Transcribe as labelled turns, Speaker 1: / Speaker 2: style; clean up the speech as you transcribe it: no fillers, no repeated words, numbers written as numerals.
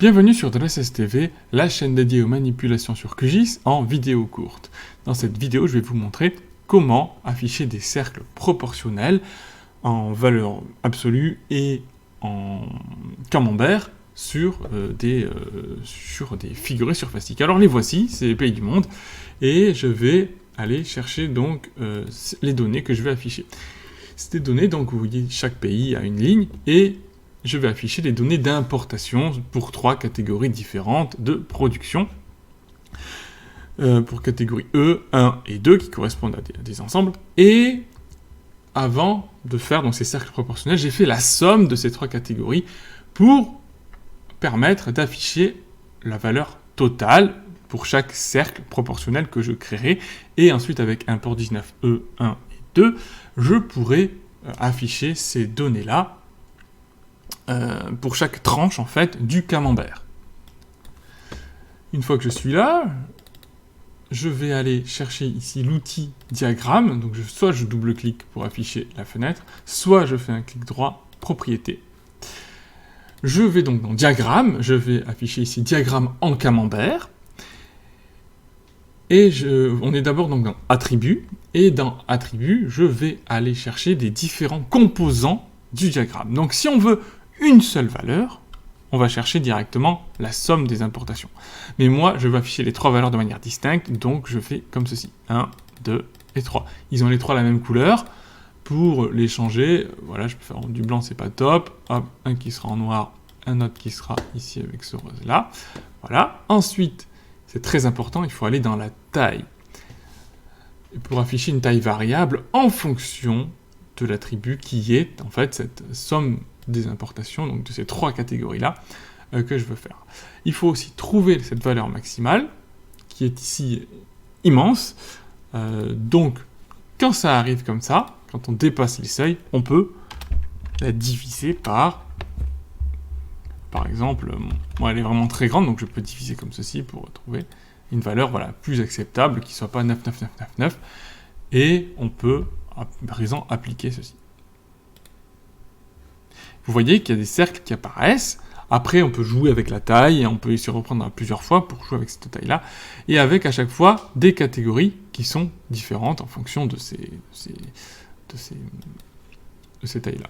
Speaker 1: Bienvenue sur DLSS-TV, la chaîne dédiée aux manipulations sur QGIS en vidéo courte. Dans cette vidéo, je vais vous montrer comment afficher des cercles proportionnels en valeur absolue et en camembert sur des figurés surfaciques. Alors les voici, c'est les pays du monde, et je vais aller chercher donc les données que je vais afficher. Ces données, donc vous voyez, chaque pays a une ligne, et je vais afficher les données d'importation pour 3 catégories différentes de production. Pour catégorie E, 1 et 2, qui correspondent à des ensembles. Et avant de faire donc, ces cercles proportionnels, j'ai fait la somme de ces 3 catégories pour permettre d'afficher la valeur totale pour chaque cercle proportionnel que je créerai. Et ensuite, avec import 19E, 1 et 2, je pourrai afficher ces données-là pour chaque tranche, en fait, du camembert. Une fois que je suis là, je vais aller chercher ici l'outil diagramme. Donc soit je double-clique pour afficher la fenêtre, soit je fais un clic droit, propriété. Je vais donc dans diagramme, je vais afficher ici diagramme en camembert. Et on est d'abord donc dans attributs, et dans attributs, je vais aller chercher des différents composants du diagramme. Donc si on veut une seule valeur, on va chercher directement la somme des importations. Mais moi, je veux afficher les 3 valeurs de manière distincte, donc je fais comme ceci. 1, 2 et 3. Ils ont les 3 la même couleur. Pour les changer, voilà, je peux faire du blanc, c'est pas top. Hop, un qui sera en noir, un autre qui sera ici avec ce rose-là. Voilà. Ensuite, c'est très important, il faut aller dans la taille. Et pour afficher une taille variable en fonction de l'attribut qui est, en fait, cette somme des importations, donc de ces 3 catégories-là, que je veux faire. Il faut aussi trouver cette valeur maximale, qui est ici immense. Donc, quand ça arrive comme ça, quand on dépasse les seuils, on peut la diviser par exemple, moi elle est vraiment très grande, donc je peux diviser comme ceci pour trouver une valeur voilà, plus acceptable, qui ne soit pas 99999, et on peut, à présent, appliquer ceci. Vous voyez qu'il y a des cercles qui apparaissent. Après, on peut jouer avec la taille, et on peut essayer de reprendre plusieurs fois pour jouer avec cette taille-là, et avec à chaque fois des catégories qui sont différentes en fonction de ces tailles-là.